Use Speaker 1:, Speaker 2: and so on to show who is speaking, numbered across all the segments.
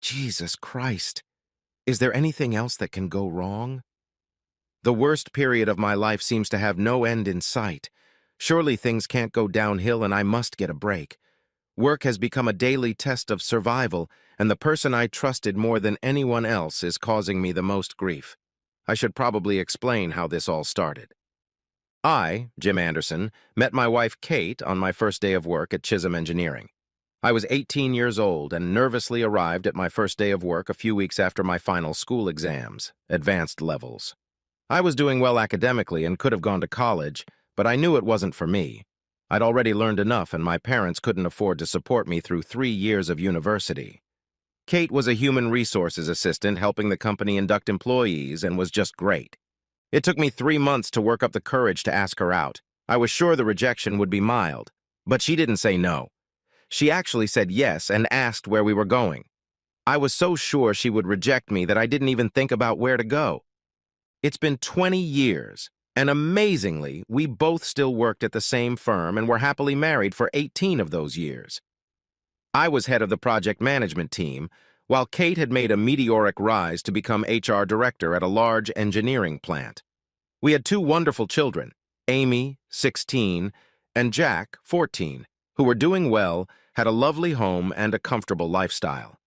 Speaker 1: Jesus Christ. Is there anything else that can go wrong? The worst period of my life seems to have no end in sight. Surely things can't go downhill and I must get a break. Work has become a daily test of survival, and the person I trusted more than anyone else is causing me the most grief. I should probably explain how this all started. I, Jim Anderson, met my wife Kate on my first day of work at Chisholm Engineering. I was 18 years old and nervously arrived at my first day of work a few weeks after my final school exams, advanced levels. I was doing well academically and could have gone to college, but I knew it wasn't for me. I'd already learned enough and my parents couldn't afford to support me through 3 years of university. Kate was a human resources assistant helping the company induct employees and was just great. It took me 3 months to work up the courage to ask her out. I was sure the rejection would be mild, but she didn't say no. She actually said yes and asked where we were going. I was so sure she would reject me that I didn't even think about where to go. It's been 20 years, and amazingly, we both still worked at the same firm and were happily married for 18 of those years. I was head of the project management team, while Kate had made a meteoric rise to become HR director at a large engineering plant. We had 2 wonderful children, Amy, 16, and Jack, 14, who were doing well, had a lovely home, and a comfortable lifestyle.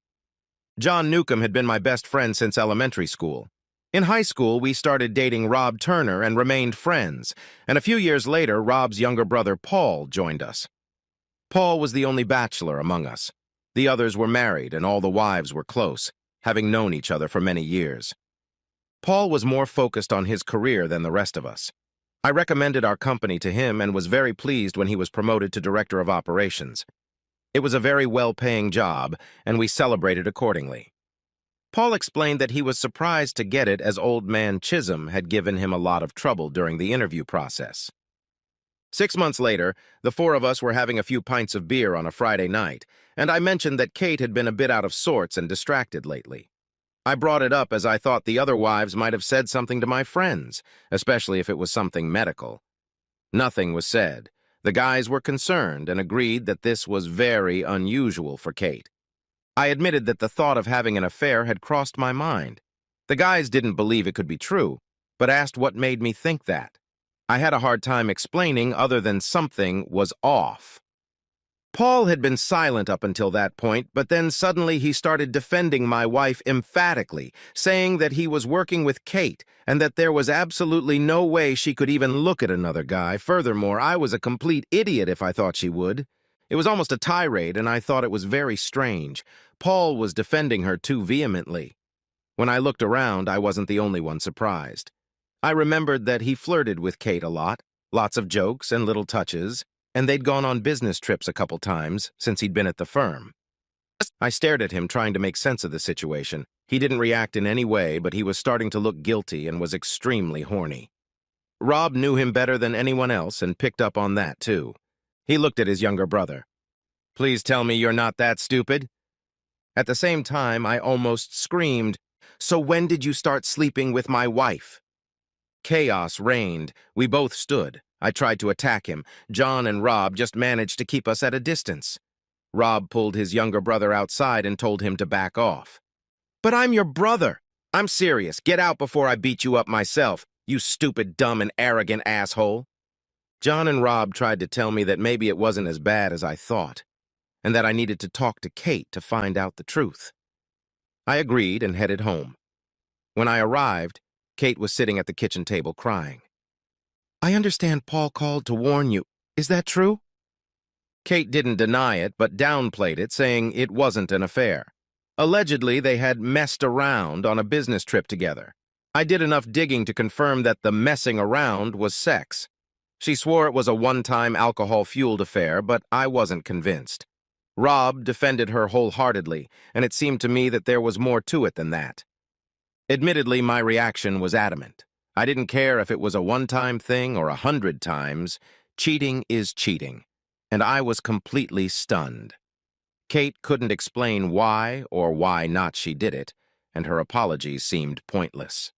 Speaker 1: John Newcomb had been my best friend since elementary school. In high school, we started dating Rob Turner and remained friends, and a few years later, Rob's younger brother Paul joined us. Paul was the only bachelor among us. The others were married, and all the wives were close, having known each other for many years. Paul was more focused on his career than the rest of us. I recommended our company to him and was very pleased when he was promoted to Director of Operations. It was a very well-paying job, and we celebrated accordingly. Paul explained that he was surprised to get it as old man Chisholm had given him a lot of trouble during the interview process. 6 months later, the 4 of us were having a few pints of beer on a Friday night, and I mentioned that Kate had been a bit out of sorts and distracted lately. I brought it up as I thought the other wives might have said something to my friends, especially if it was something medical. Nothing was said. The guys were concerned and agreed that this was very unusual for Kate. I admitted that the thought of having an affair had crossed my mind. The guys didn't believe it could be true, but asked what made me think that. I had a hard time explaining other than something was off. Paul had been silent up until that point, but then suddenly he started defending my wife emphatically, saying that he was working with Kate and that there was absolutely no way she could even look at another guy. Furthermore, I was a complete idiot if I thought she would. It was almost a tirade, and I thought it was very strange. Paul was defending her too vehemently. When I looked around, I wasn't the only one surprised. I remembered that he flirted with Kate a lot, lots of jokes and little touches, and they'd gone on business trips a couple times since he'd been at the firm. I stared at him, trying to make sense of the situation. He didn't react in any way, but he was starting to look guilty and was extremely horny. Rob knew him better than anyone else and picked up on that, too. He looked at his younger brother. "Please tell me you're not that stupid." At the same time, I almost screamed, "So when did you start sleeping with my wife?" Chaos reigned. We both stood. I tried to attack him. John and Rob just managed to keep us at a distance. Rob pulled his younger brother outside and told him to back off. "But I'm your brother. I'm serious. Get out before I beat you up myself, you stupid, dumb, and arrogant asshole." John and Rob tried to tell me that maybe it wasn't as bad as I thought, and that I needed to talk to Kate to find out the truth. I agreed and headed home. When I arrived, Kate was sitting at the kitchen table crying. "I understand Paul called to warn you. Is that true?" Kate didn't deny it, but downplayed it, saying it wasn't an affair. Allegedly, they had messed around on a business trip together. I did enough digging to confirm that the messing around was sex. She swore it was a one-time alcohol-fueled affair, but I wasn't convinced. Rob defended her wholeheartedly, and it seemed to me that there was more to it than that. Admittedly, my reaction was adamant. I didn't care if it was a one-time thing or 100 times. Cheating is cheating, and I was completely stunned. Kate couldn't explain why or why not she did it, and her apologies seemed pointless.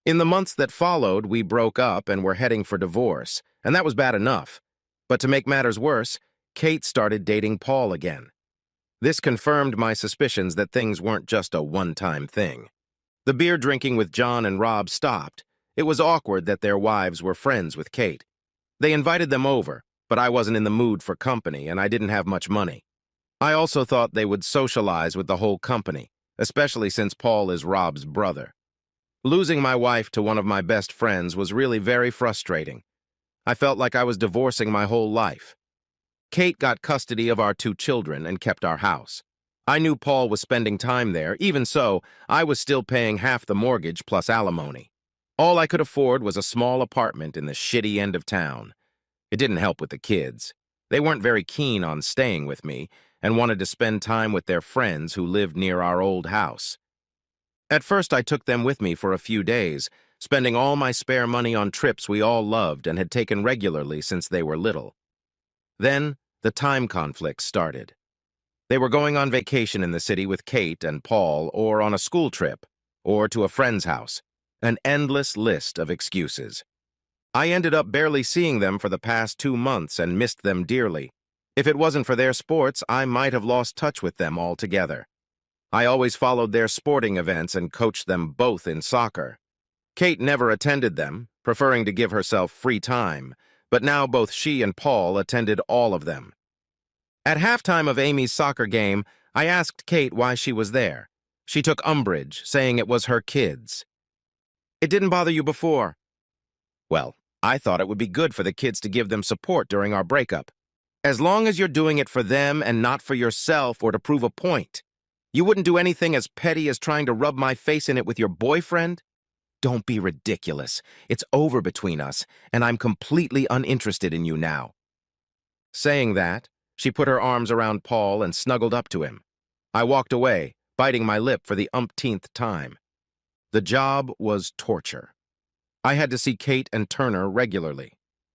Speaker 1: In the months that followed, we broke up and were heading for divorce, and that was bad enough. But to make matters worse, Kate started dating Paul again. This confirmed my suspicions that things weren't just a one-time thing. The beer drinking with John and Rob stopped. It was awkward that their wives were friends with Kate. They invited them over, but I wasn't in the mood for company and I didn't have much money. I also thought they would socialize with the whole company, especially since Paul is Rob's brother. Losing my wife to one of my best friends was really very frustrating. I felt like I was divorcing my whole life. Kate got custody of our 2 children and kept our house. I knew Paul was spending time there. Even so, I was still paying half the mortgage plus alimony. All I could afford was a small apartment in the shitty end of town. It didn't help with the kids. They weren't very keen on staying with me and wanted to spend time with their friends who lived near our old house. At first, I took them with me for a few days, spending all my spare money on trips we all loved and had taken regularly since they were little. Then, the time conflict started. They were going on vacation in the city with Kate and Paul, or on a school trip, or to a friend's house. An endless list of excuses. I ended up barely seeing them for the past 2 months and missed them dearly. If it wasn't for their sports, I might have lost touch with them altogether. I always followed their sporting events and coached them both in soccer. Kate never attended them, preferring to give herself free time, but now both she and Paul attended all of them. At halftime of Amy's soccer game, I asked Kate why she was there. She took umbrage, saying it was her kids. It didn't bother you before. Well, I thought it would be good for the kids to give them support during our breakup. As long as you're doing it for them and not for yourself or to prove a point. You wouldn't do anything as petty as trying to rub my face in it with your boyfriend? Don't be ridiculous. It's over between us, and I'm completely uninterested in you now. Saying that, she put her arms around Paul and snuggled up to him. I walked away, biting my lip for the umpteenth time. The job was torture. I had to see Kate and Turner regularly.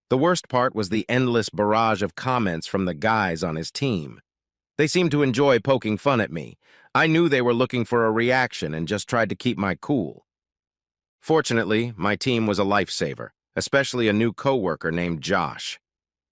Speaker 1: The worst part was the endless barrage of comments from the guys on his team. They seemed to enjoy poking fun at me. I knew they were looking for a reaction and just tried to keep my cool. Fortunately, my team was a lifesaver, especially a new coworker named Josh.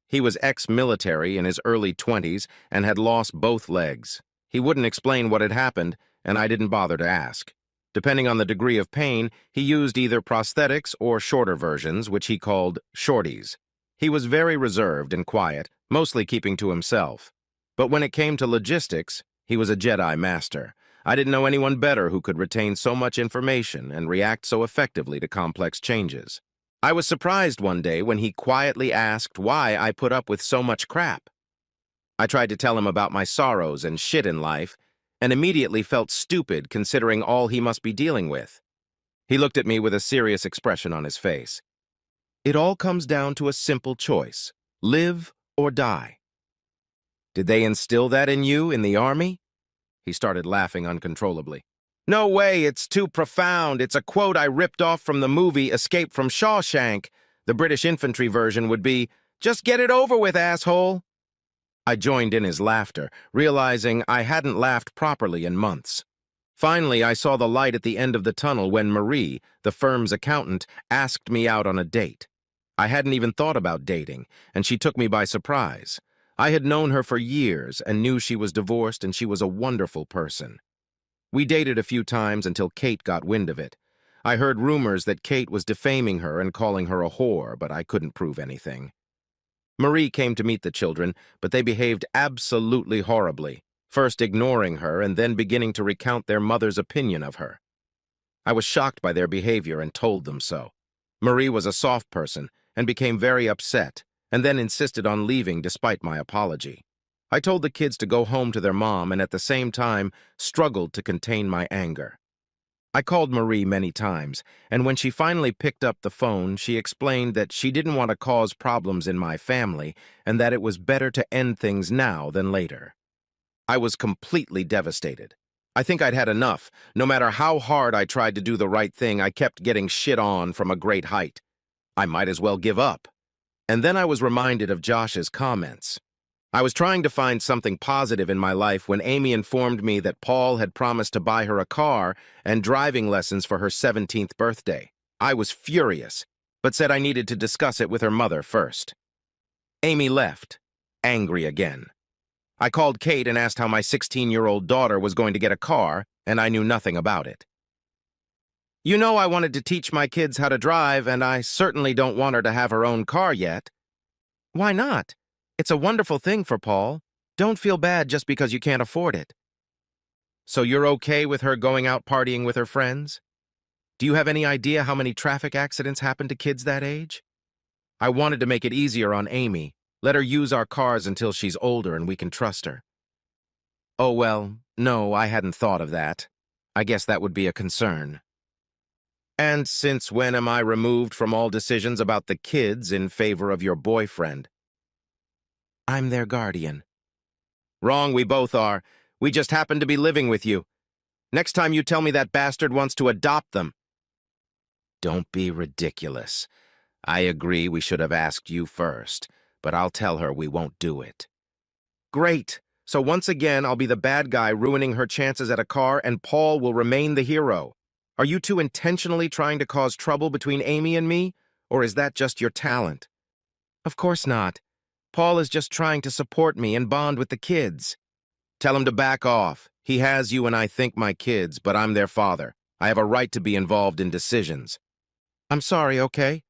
Speaker 1: He was ex-military in his early 20s and had lost both legs. He wouldn't explain what had happened, and I didn't bother to ask. Depending on the degree of pain, he used either prosthetics or shorter versions, which he called shorties. He was very reserved and quiet, mostly keeping to himself. But when it came to logistics, he was a Jedi master. I didn't know anyone better who could retain so much information and react so effectively to complex changes. I was surprised one day when he quietly asked why I put up with so much crap. I tried to tell him about my sorrows and shit in life, and immediately felt stupid considering all he must be dealing with. He looked at me with a serious expression on his face. It all comes down to a simple choice: live or die. Did they instill that in you in the army? He started laughing uncontrollably. No way, it's too profound. It's a quote I ripped off from the movie Escape from Shawshank. The British infantry version would be, "Just get it over with, asshole." I joined in his laughter, realizing I hadn't laughed properly in months. Finally, I saw the light at the end of the tunnel when Marie, the firm's accountant, asked me out on a date. I hadn't even thought about dating, and she took me by surprise. I had known her for years and knew she was divorced, and she was a wonderful person. We dated a few times until Kate got wind of it. I heard rumors that Kate was defaming her and calling her a whore, but I couldn't prove anything. Marie came to meet the children, but they behaved absolutely horribly, first ignoring her and then beginning to recount their mother's opinion of her. I was shocked by their behavior and told them so. Marie was a soft person and became very upset, and then insisted on leaving despite my apology. I told the kids to go home to their mom and at the same time struggled to contain my anger. I called Marie many times, and when she finally picked up the phone, she explained that she didn't want to cause problems in my family and that it was better to end things now than later. I was completely devastated. I think I'd had enough. No matter how hard I tried to do the right thing, I kept getting shit on from a great height. I might as well give up. And then I was reminded of Josh's comments. I was trying to find something positive in my life when Amy informed me that Paul had promised to buy her a car and driving lessons for her 17th birthday. I was furious, but said I needed to discuss it with her mother first. Amy left, angry again. I called Kate and asked how my 16-year-old daughter was going to get a car, and I knew nothing about it. You know I wanted to teach my kids how to drive, and I certainly don't want her to have her own car yet. Why not? It's a wonderful thing for Paul. Don't feel bad just because you can't afford it. So you're okay with her going out partying with her friends? Do you have any idea how many traffic accidents happen to kids that age? I wanted to make it easier on Amy. Let her use our cars until she's older and we can trust her. Oh, well, no, I hadn't thought of that. I guess that would be a concern. And since when am I removed from all decisions about the kids in favor of your boyfriend? I'm their guardian. Wrong, we both are. We just happen to be living with you. Next time you tell me that bastard wants to adopt them. Don't be ridiculous. I agree we should have asked you first, but I'll tell her we won't do it. Great. So once again, I'll be the bad guy ruining her chances at a car, and Paul will remain the hero. Are you two intentionally trying to cause trouble between Amy and me, or is that just your talent? Of course not. Paul is just trying to support me and bond with the kids. Tell him to back off. He has you and I think my kids, but I'm their father. I have a right to be involved in decisions. I'm sorry, okay?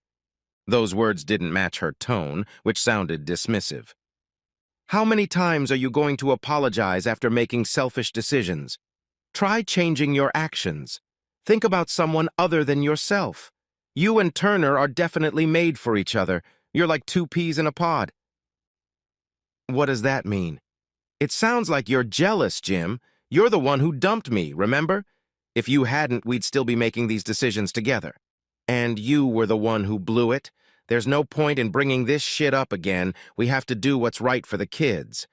Speaker 1: Those words didn't match her tone, which sounded dismissive. How many times are you going to apologize after making selfish decisions? Try changing your actions. Think about someone other than yourself. You and Turner are definitely made for each other. You're like two peas in a pod. What does that mean? It sounds like you're jealous, Jim. You're the one who dumped me, remember? If you hadn't, we'd still be making these decisions together. And you were the one who blew it. There's no point in bringing this shit up again. We have to do what's right for the kids.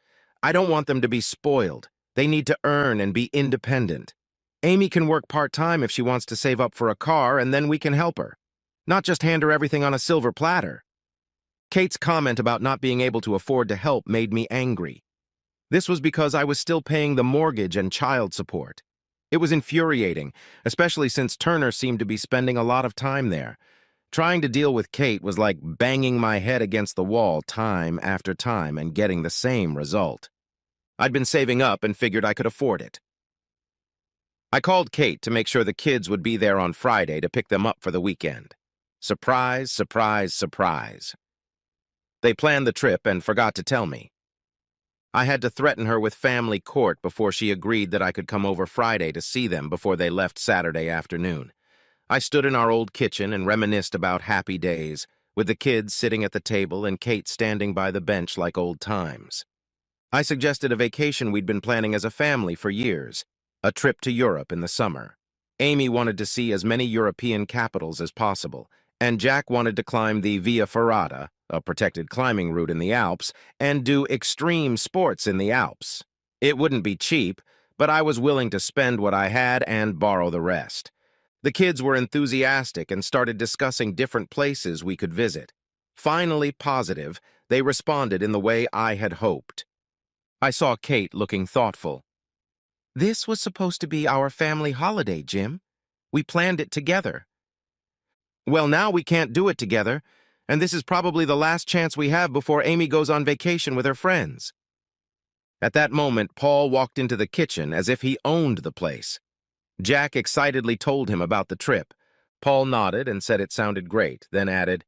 Speaker 1: I don't want them to be spoiled. They need to earn and be independent. Amy can work part-time if she wants to save up for a car, and then we can help her. Not just hand her everything on a silver platter. Kate's comment about not being able to afford to help made me angry. This was because I was still paying the mortgage and child support. It was infuriating, especially since Turner seemed to be spending a lot of time there. Trying to deal with Kate was like banging my head against the wall time after time and getting the same result. I'd been saving up and figured I could afford it. I called Kate to make sure the kids would be there on Friday to pick them up for the weekend. Surprise, surprise, surprise. They planned the trip and forgot to tell me. I had to threaten her with family court before she agreed that I could come over Friday to see them before they left Saturday afternoon. I stood in our old kitchen and reminisced about happy days, with the kids sitting at the table and Kate standing by the bench like old times. I suggested a vacation we'd been planning as a family for years, a trip to Europe in the summer. Amy wanted to see as many European capitals as possible, and Jack wanted to climb the Via Ferrata, a protected climbing route in the Alps, and do extreme sports in the Alps. It wouldn't be cheap, but I was willing to spend what I had and borrow the rest. The kids were enthusiastic and started discussing different places we could visit. Finally positive, they responded in the way I had hoped. I saw Kate looking thoughtful. This was supposed to be our family holiday, Jim. We planned it together. Well, now we can't do it together, and this is probably the last chance we have before Amy goes on vacation with her friends. At that moment, Paul walked into the kitchen as if he owned the place. Jack excitedly told him about the trip. Paul nodded and said it sounded great, then added,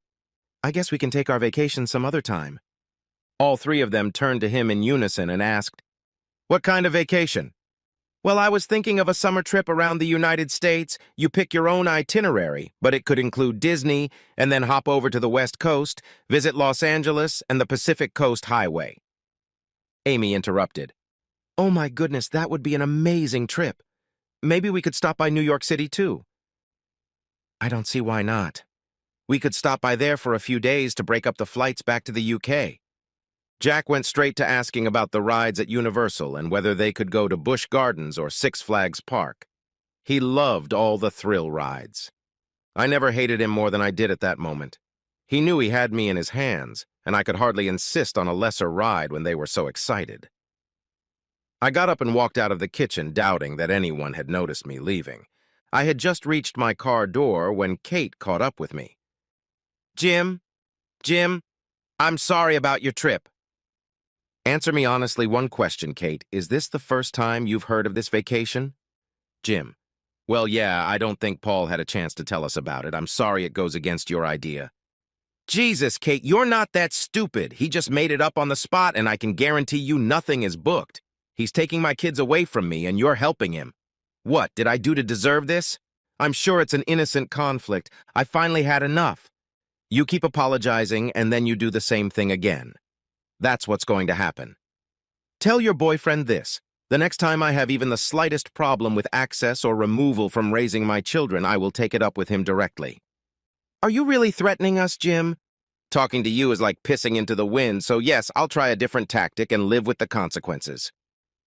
Speaker 1: I guess we can take our vacation some other time. All three of them turned to him in unison and asked, What kind of vacation? Well, I was thinking of a summer trip around the United States. You pick your own itinerary, but it could include Disney, and then hop over to the West Coast, visit Los Angeles and the Pacific Coast Highway. Amy interrupted. Oh my goodness, that would be an amazing trip. Maybe we could stop by New York City too. I don't see why not. We could stop by there for a few days to break up the flights back to the UK. Jack went straight to asking about the rides at Universal and whether they could go to Busch Gardens or Six Flags Park. He loved all the thrill rides. I never hated him more than I did at that moment. He knew he had me in his hands, and I could hardly insist on a lesser ride when they were so excited. I got up and walked out of the kitchen, doubting that anyone had noticed me leaving. I had just reached my car door when Kate caught up with me. Jim, I'm sorry about your trip. Answer me honestly one question, Kate. Is this the first time you've heard of this vacation? Jim. Well, yeah, I don't think Paul had a chance to tell us about it. I'm sorry it goes against your idea. Jesus, Kate, you're not that stupid. He just made it up on the spot, and I can guarantee you nothing is booked. He's taking my kids away from me, and you're helping him. What did I do to deserve this? I'm sure it's an innocent conflict. I finally had enough. You keep apologizing, and then you do the same thing again. That's what's going to happen. Tell your boyfriend this. The next time I have even the slightest problem with access or removal from raising my children, I will take it up with him directly. Are you really threatening us, Jim? Talking to you is like pissing into the wind, so yes, I'll try a different tactic and live with the consequences.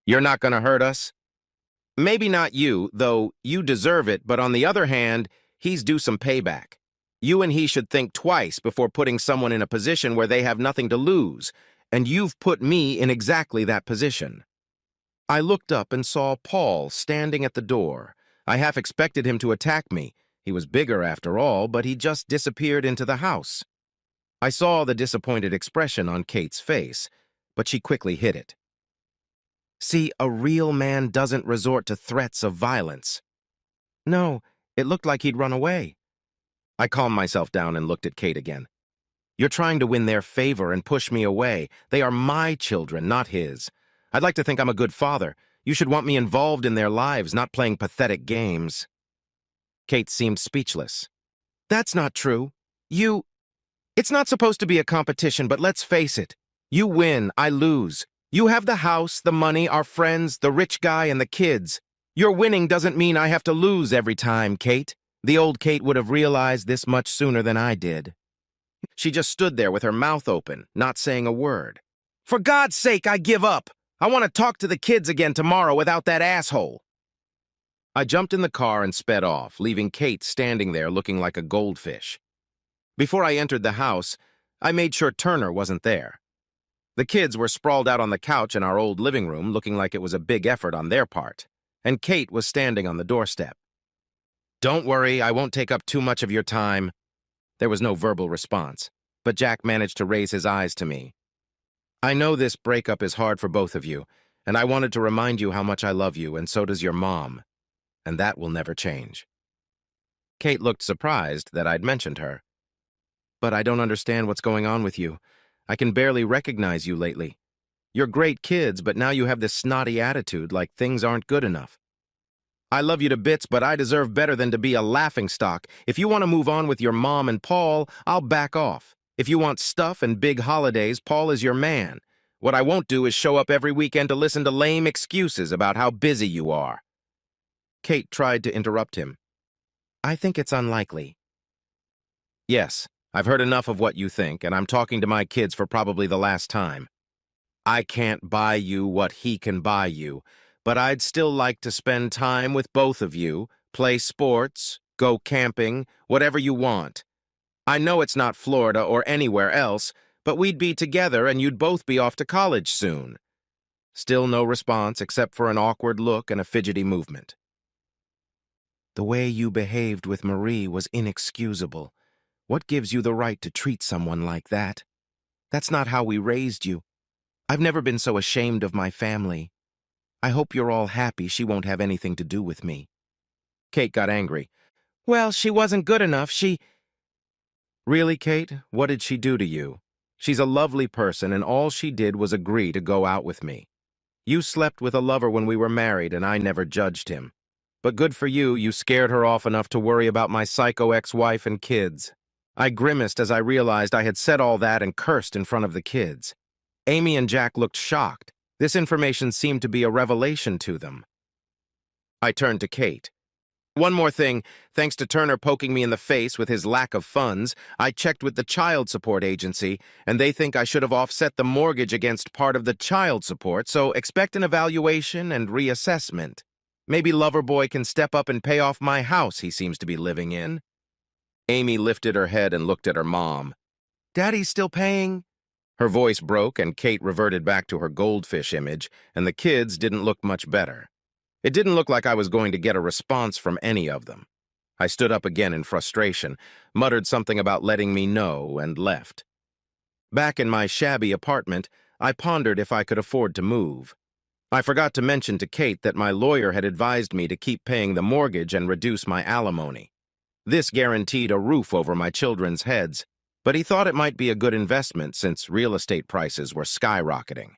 Speaker 1: You're not going to hurt us? Maybe not you, though you deserve it, but on the other hand, he's due some payback. You and he should think twice before putting someone in a position where they have nothing to lose, and you've put me in exactly that position. I looked up and saw Paul standing at the door. I half expected him to attack me. He was bigger after all, but he just disappeared into the house. I saw the disappointed expression on Kate's face, but she quickly hid it. See, a real man doesn't resort to threats of violence. No, it looked like he'd run away. I calmed myself down and looked at Kate again. You're trying to win their favor and push me away. They are my children, not his. I'd like to think I'm a good father. You should want me involved in their lives, not playing pathetic games. Kate seemed speechless. That's not true. It's not supposed to be a competition, but let's face it. You win, I lose. You have the house, the money, our friends, the rich guy, and the kids. Your winning doesn't mean I have to lose every time, Kate. The old Kate would have realized this much sooner than I did. She just stood there with her mouth open, not saying a word. For God's sake, I give up. I want to talk to the kids again tomorrow without that asshole. I jumped in the car and sped off, leaving Kate standing there looking like a goldfish. Before I entered the house, I made sure Turner wasn't there. The kids were sprawled out on the couch in our old living room, looking like it was a big effort on their part, and Kate was standing on the doorstep. Don't worry, I won't take up too much of your time. There was no verbal response, but Jack managed to raise his eyes to me. I know this breakup is hard for both of you, and I wanted to remind you how much I love you, and so does your mom, and that will never change. Kate looked surprised that I'd mentioned her. But I don't understand what's going on with you. I can barely recognize you lately. You're great kids, but now you have this snotty attitude like things aren't good enough. I love you to bits, but I deserve better than to be a laughingstock. If you want to move on with your mom and Paul, I'll back off. If you want stuff and big holidays, Paul is your man. What I won't do is show up every weekend to listen to lame excuses about how busy you are. Kate tried to interrupt him. I think it's unlikely. Yes, I've heard enough of what you think, and I'm talking to my kids for probably the last time. I can't buy you what he can buy you, but I'd still like to spend time with both of you, play sports, go camping, whatever you want. I know it's not Florida or anywhere else, but we'd be together and you'd both be off to college soon. Still no response except for an awkward look and a fidgety movement. The way you behaved with Marie was inexcusable. What gives you the right to treat someone like that? That's not how we raised you. I've never been so ashamed of my family. I hope you're all happy she won't have anything to do with me. Kate got angry. Well, she wasn't good enough. Really, Kate? What did she do to you? She's a lovely person, and all she did was agree to go out with me. You slept with a lover when we were married, and I never judged him. But good for you, you scared her off enough to worry about my psycho ex-wife and kids. I grimaced as I realized I had said all that and cursed in front of the kids. Amy and Jack looked shocked. This information seemed to be a revelation to them. I turned to Kate. One more thing, thanks to Turner poking me in the face with his lack of funds, I checked with the child support agency, and they think I should have offset the mortgage against part of the child support, so expect an evaluation and reassessment. Maybe Loverboy can step up and pay off my house he seems to be living in. Amy lifted her head and looked at her mom. Daddy's still paying? Her voice broke, and Kate reverted back to her goldfish image, and the kids didn't look much better. It didn't look like I was going to get a response from any of them. I stood up again in frustration, muttered something about letting me know, and left. Back in my shabby apartment, I pondered if I could afford to move. I forgot to mention to Kate that my lawyer had advised me to keep paying the mortgage and reduce my alimony. This guaranteed a roof over my children's heads, but he thought it might be a good investment since real estate prices were skyrocketing.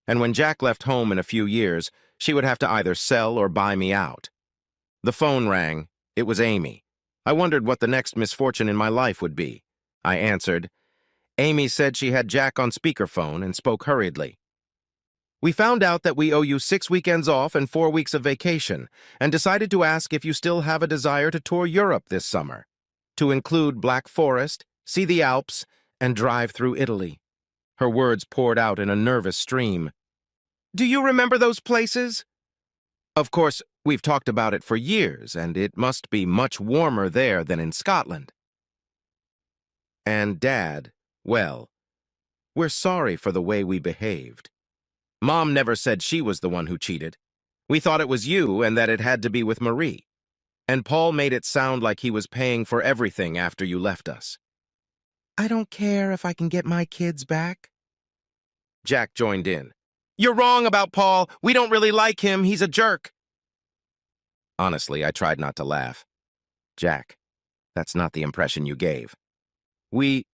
Speaker 1: And when Jack left home in a few years, she would have to either sell or buy me out. The phone rang. It was Amy. I wondered what the next misfortune in my life would be. I answered. Amy said she had Jack on speakerphone and spoke hurriedly. We found out that we owe you 6 weekends off and 4 weeks of vacation, and decided to ask if you still have a desire to tour Europe this summer, to include Black Forest, see the Alps, and drive through Italy. Her words poured out in a nervous stream. Do you remember those places? Of course, we've talked about it for years, and it must be much warmer there than in Scotland. And Dad, well, we're sorry for the way we behaved. Mom never said she was the one who cheated. We thought it was you and that it had to be with Marie. And Paul made it sound like he was paying for everything after you left us. I don't care if I can get my kids back. Jack joined in. You're wrong about Paul. We don't really like him. He's a jerk. Honestly, I tried not to laugh. Jack, that's not the impression you gave. We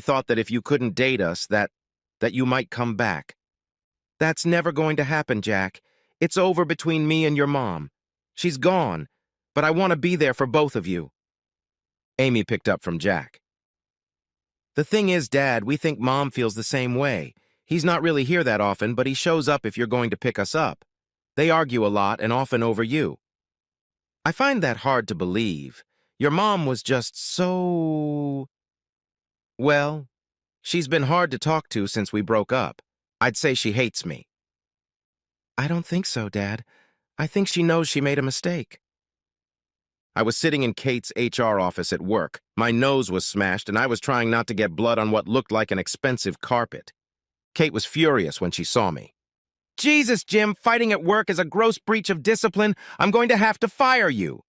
Speaker 1: thought that if you couldn't date us, that you might come back. That's never going to happen, Jack. It's over between me and your mom. She's gone, but I want to be there for both of you. Amy picked up from Jack. The thing is, Dad, we think Mom feels the same way. He's not really here that often, but he shows up if you're going to pick us up. They argue a lot and often over you. I find that hard to believe. Your mom was just so... Well, she's been hard to talk to since we broke up. I'd say she hates me. I don't think so, Dad. I think she knows she made a mistake. I was sitting in Kate's HR office at work. My nose was smashed, and I was trying not to get blood on what looked like an expensive carpet. Kate was furious when she saw me. Jesus, Jim, fighting at work is a gross breach of discipline. I'm going to have to fire you.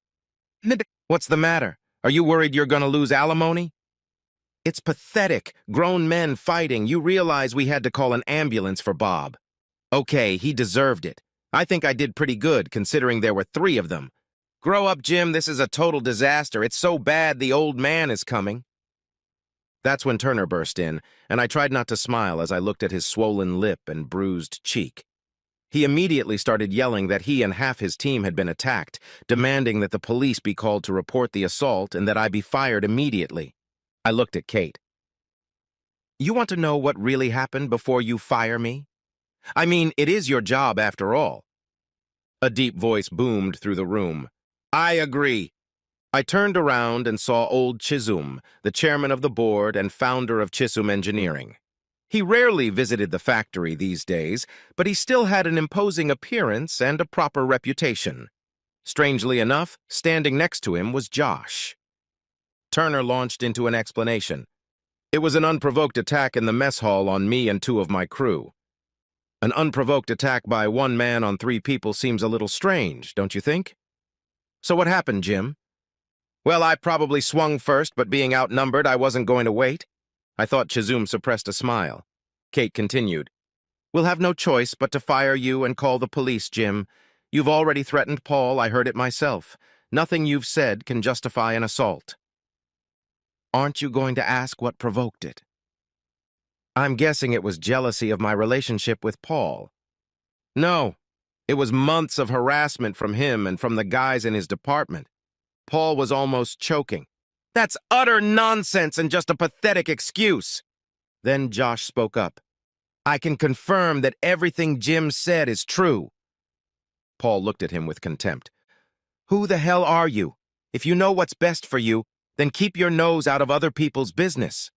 Speaker 1: What's the matter? Are you worried you're going to lose alimony? It's pathetic. Grown men fighting. You realize we had to call an ambulance for Bob. Okay, he deserved it. I think I did pretty good, considering there were 3 of them. Grow up, Jim. This is a total disaster. It's so bad the old man is coming. That's when Turner burst in, and I tried not to smile as I looked at his swollen lip and bruised cheek. He immediately started yelling that he and half his team had been attacked, demanding that the police be called to report the assault and that I be fired immediately. I looked at Kate. You want to know what really happened before you fire me? I mean, it is your job after all. A deep voice boomed through the room. I agree. I turned around and saw old Chisholm, the chairman of the board and founder of Chisholm Engineering. He rarely visited the factory these days, but he still had an imposing appearance and a proper reputation. Strangely enough, standing next to him was Josh. Turner launched into an explanation. It was an unprovoked attack in the mess hall on me and 2 of my crew. An unprovoked attack by 1 man on 3 people seems a little strange, don't you think? So what happened, Jim? Well, I probably swung first, but being outnumbered, I wasn't going to wait. I thought Chisholm suppressed a smile. Kate continued. We'll have no choice but to fire you and call the police, Jim. You've already threatened Paul, I heard it myself. Nothing you've said can justify an assault. Aren't you going to ask what provoked it? I'm guessing it was jealousy of my relationship with Paul. No, it was months of harassment from him and from the guys in his department. Paul was almost choking. That's utter nonsense and just a pathetic excuse. Then Josh spoke up. I can confirm that everything Jim said is true. Paul looked at him with contempt. Who the hell are you? If you know what's best for you, then keep your nose out of other people's business.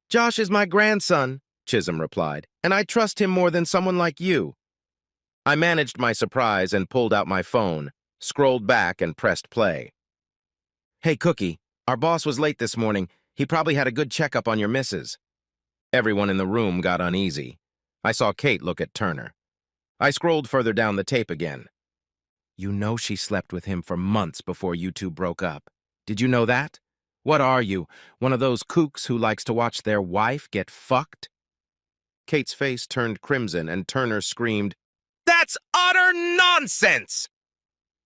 Speaker 1: Josh is my grandson, Chisholm replied, and I trust him more than someone like you. I managed my surprise and pulled out my phone, scrolled back and pressed play. Hey, Cookie, our boss was late this morning. He probably had a good checkup on your missus. Everyone in the room got uneasy. I saw Kate look at Turner. I scrolled further down the tape again. You know she slept with him for months before you 2 broke up. Did you know that? What are you, one of those kooks who likes to watch their wife get fucked? Kate's face turned crimson, and Turner screamed, "That's utter nonsense!"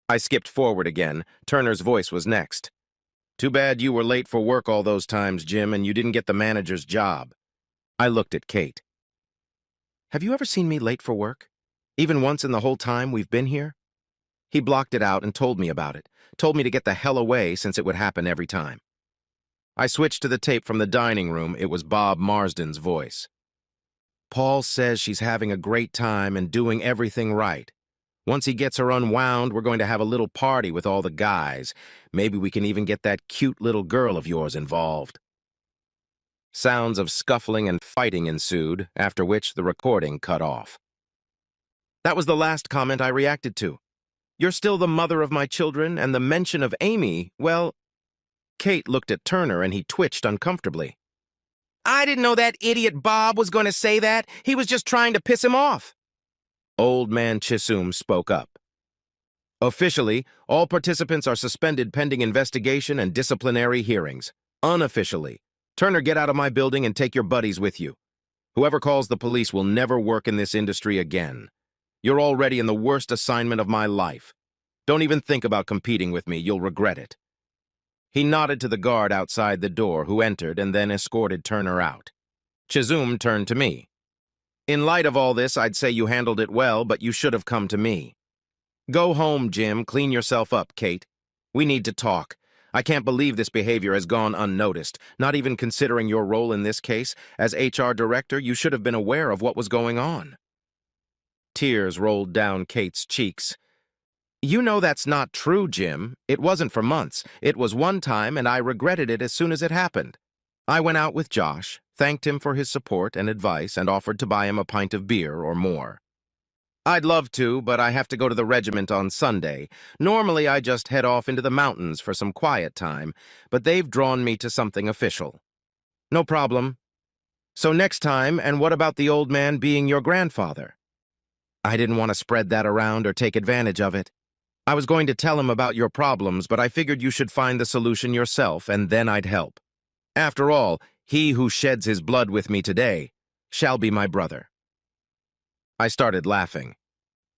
Speaker 1: I skipped forward again. Turner's voice was next. "Too bad you were late for work all those times, Jim, and you didn't get the manager's job." I looked at Kate. "Have you ever seen me late for work? Even once in the whole time we've been here?" He blocked it out and told me about it. Told me to get the hell away since it would happen every time. I switched to the tape from the dining room. It was Bob Marsden's voice. "Paul says she's having a great time and doing everything right. Once he gets her unwound, we're going to have a little party with all the guys. Maybe we can even get that cute little girl of yours involved." Sounds of scuffling and fighting ensued, after which the recording cut off. That was the last comment I reacted to. "You're still the mother of my children, and the mention of Amy, well..." Kate looked at Turner and he twitched uncomfortably. "I didn't know that idiot Bob was going to say that. He was just trying to piss him off." Old Man Chisholm spoke up. "Officially, all participants are suspended pending investigation and disciplinary hearings. Unofficially, Turner, get out of my building and take your buddies with you. Whoever calls the police will never work in this industry again. You're already in the worst assignment of my life. Don't even think about competing with me. You'll regret it." He nodded to the guard outside the door, who entered and then escorted Turner out. Chisholm turned to me. "In light of all this, I'd say you handled it well, but you should have come to me. Go home, Jim. Clean yourself up, Kate. We need to talk. I can't believe this behavior has gone unnoticed. Not even considering your role in this case. As HR director, you should have been aware of what was going on." Tears rolled down Kate's cheeks. "You know that's not true, Jim. It wasn't for months. It was one time, and I regretted it as soon as it happened. I went out with Josh, thanked him for his support and advice, and offered to buy him a pint of beer or more. I'd love to, but I have to go to the regiment on Sunday. Normally, I just head off into the mountains for some quiet time, but they've drawn me to something official." "No problem. So next time, and what about the old man being your grandfather?" I didn't want to spread that around or take advantage of it. I was going to tell him about your problems, but I figured you should find the solution yourself, and then I'd help. After all, he who sheds his blood with me today shall be my brother." I started laughing.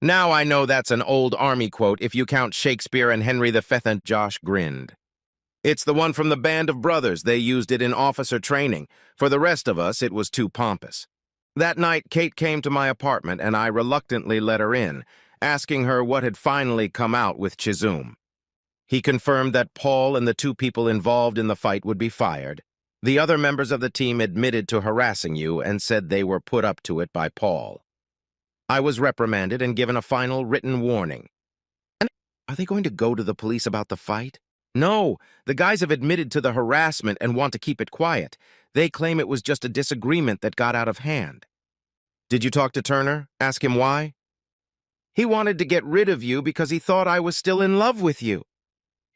Speaker 1: "Now I know that's an old army quote if you count Shakespeare and Henry V. Josh grinned. "It's the one from the Band of Brothers. They used it in officer training. For the rest of us, it was too pompous." That night, Kate came to my apartment, and I reluctantly let her in, asking her what had finally come out with Chisholm. He confirmed that Paul and the two people involved in the fight would be fired. The other members of the team admitted to harassing you and said they were put up to it by Paul. I was reprimanded and given a final written warning. Are they going to go to the police about the fight? No, the guys have admitted to the harassment and want to keep it quiet. They claim it was just a disagreement that got out of hand. Did you talk to Turner? Ask him why? He wanted to get rid of you because he thought I was still in love with you.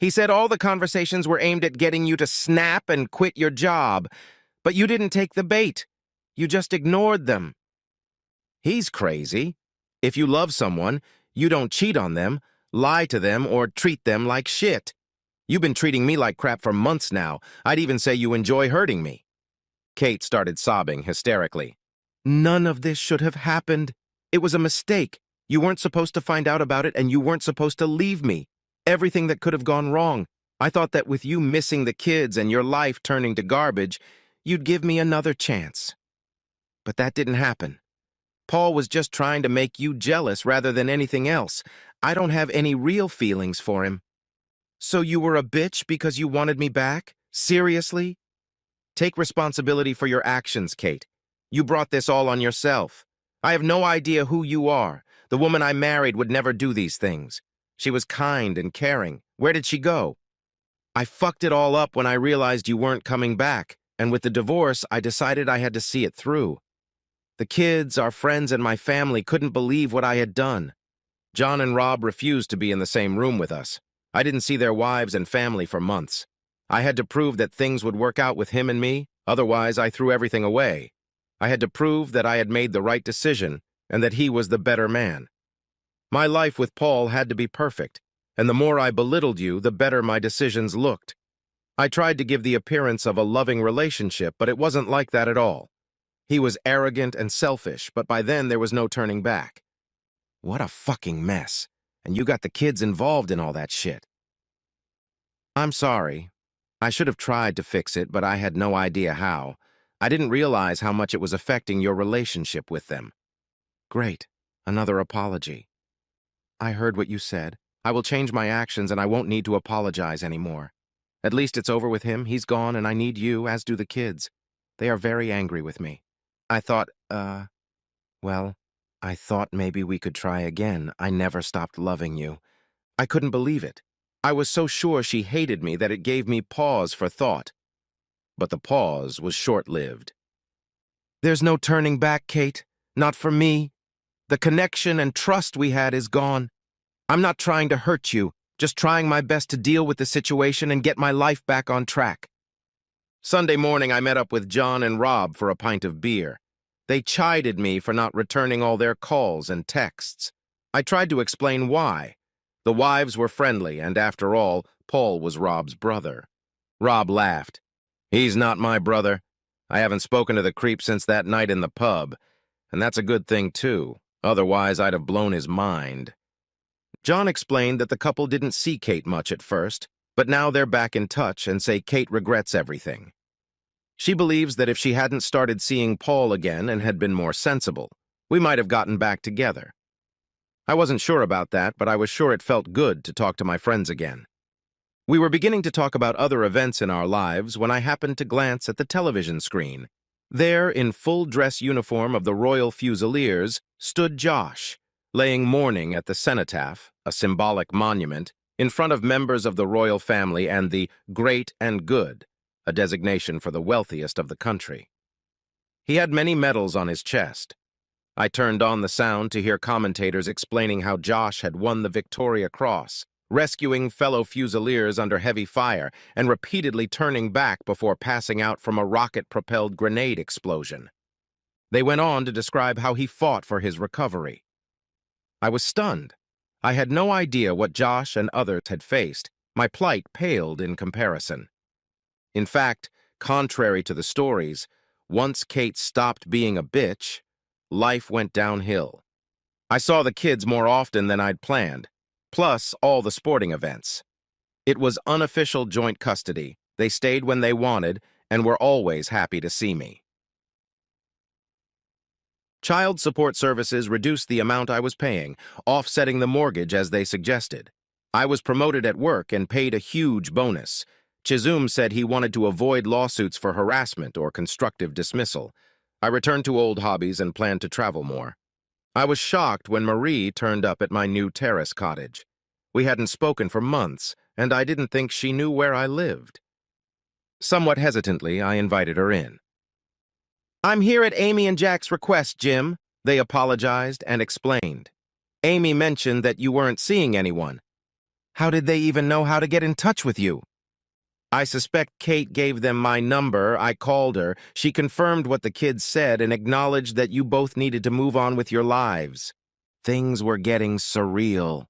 Speaker 1: He said all the conversations were aimed at getting you to snap and quit your job, but you didn't take the bait. You just ignored them. He's crazy. If you love someone, you don't cheat on them, lie to them, or treat them like shit. You've been treating me like crap for months now. I'd even say you enjoy hurting me." Kate started sobbing hysterically. "None of this should have happened. It was a mistake. You weren't supposed to find out about it, and you weren't supposed to leave me. Everything that could have gone wrong. I thought that with you missing the kids and your life turning to garbage, you'd give me another chance. But that didn't happen. Paul was just trying to make you jealous rather than anything else. I don't have any real feelings for him." "So you were a bitch because you wanted me back? Seriously? Take responsibility for your actions, Kate. You brought this all on yourself. I have no idea who you are. The woman I married would never do these things. She was kind and caring. Where did she go? I fucked it all up when I realized you weren't coming back, and with the divorce, I decided I had to see it through. The kids, our friends, and my family couldn't believe what I had done. John and Rob refused to be in the same room with us. I didn't see their wives and family for months. I had to prove that things would work out with him and me, otherwise I threw everything away. I had to prove that I had made the right decision and that he was the better man. My life with Paul had to be perfect, and the more I belittled you, the better my decisions looked. I tried to give the appearance of a loving relationship, but it wasn't like that at all. He was arrogant and selfish, but by then there was no turning back. What a fucking mess. And you got the kids involved in all that shit. I'm sorry. I should have tried to fix it, but I had no idea how. I didn't realize how much it was affecting your relationship with them. Great. Another apology. I heard what you said. I will change my actions and I won't need to apologize anymore. At least it's over with him. He's gone and I need you, as do the kids. They are very angry with me. I thought, well, I thought maybe we could try again. I never stopped loving you. I couldn't believe it. I was so sure she hated me that it gave me pause for thought. But the pause was short-lived. There's no turning back, Kate. Not for me. The connection and trust we had is gone. I'm not trying to hurt you, just trying my best to deal with the situation and get my life back on track. Sunday morning, I met up with John and Rob for a pint of beer. They chided me for not returning all their calls and texts. I tried to explain why. The wives were friendly, and after all, Paul was Rob's brother. Rob laughed. He's not my brother. I haven't spoken to the creep since that night in the pub, and that's a good thing, too. Otherwise, I'd have blown his mind. John explained that the couple didn't see Kate much at first, but now they're back in touch and say Kate regrets everything. She believes that if she hadn't started seeing Paul again and had been more sensible, we might have gotten back together. I wasn't sure about that, but I was sure it felt good to talk to my friends again. We were beginning to talk about other events in our lives when I happened to glance at the television screen. There, in full dress uniform of the Royal Fusiliers, stood Josh, laying mourning at the cenotaph, a symbolic monument, in front of members of the royal family and the Great and Good, a designation for the wealthiest of the country. He had many medals on his chest. I turned on the sound to hear commentators explaining how Josh had won the Victoria Cross, rescuing fellow Fusiliers under heavy fire and repeatedly turning back before passing out from a rocket-propelled grenade explosion. They went on to describe how he fought for his recovery. I was stunned. I had no idea what Josh and others had faced. My plight paled in comparison. In fact, contrary to the stories, once Kate stopped being a bitch, life went downhill. I saw the kids more often than I'd planned, plus all the sporting events. It was unofficial joint custody. They stayed when they wanted and were always happy to see me. Child support services reduced the amount I was paying, offsetting the mortgage as they suggested. I was promoted at work and paid a huge bonus. Chisholm said he wanted to avoid lawsuits for harassment or constructive dismissal. I returned to old hobbies and planned to travel more. I was shocked when Marie turned up at my new terrace cottage. We hadn't spoken for months, and I didn't think she knew where I lived. Somewhat hesitantly, I invited her in. "I'm here at Amy and Jack's request, Jim," they apologized and explained. "Amy mentioned that you weren't seeing anyone. How did they even know how to get in touch with you?" "I suspect Kate gave them my number. I called her. She confirmed what the kids said and acknowledged that you both needed to move on with your lives." Things were getting surreal.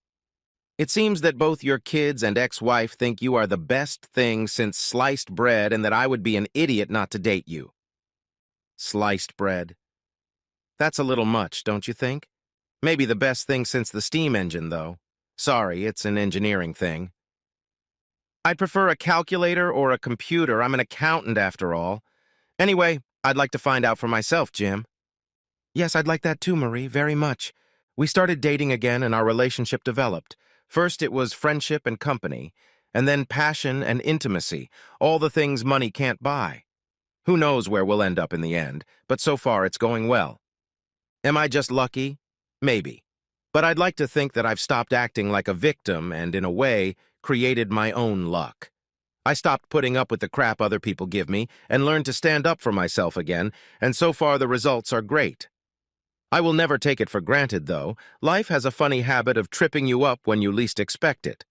Speaker 1: "It seems that both your kids and ex-wife think you are the best thing since sliced bread and that I would be an idiot not to date you." Sliced bread. That's a little much, don't you think? Maybe the best thing since the steam engine, though. Sorry, it's an engineering thing. "I'd prefer a calculator or a computer. I'm an accountant, after all. Anyway, I'd like to find out for myself, Jim." "Yes, I'd like that too, Marie, very much. We started dating again and our relationship developed. First it was friendship and company, and then passion and intimacy, all the things money can't buy. Who knows where we'll end up in the end, but so far it's going well. Am I just lucky? Maybe. But I'd like to think that I've stopped acting like a victim and, in a way, created my own luck. I stopped putting up with the crap other people give me and learned to stand up for myself again, and so far the results are great. I will never take it for granted, though. Life has a funny habit of tripping you up when you least expect it.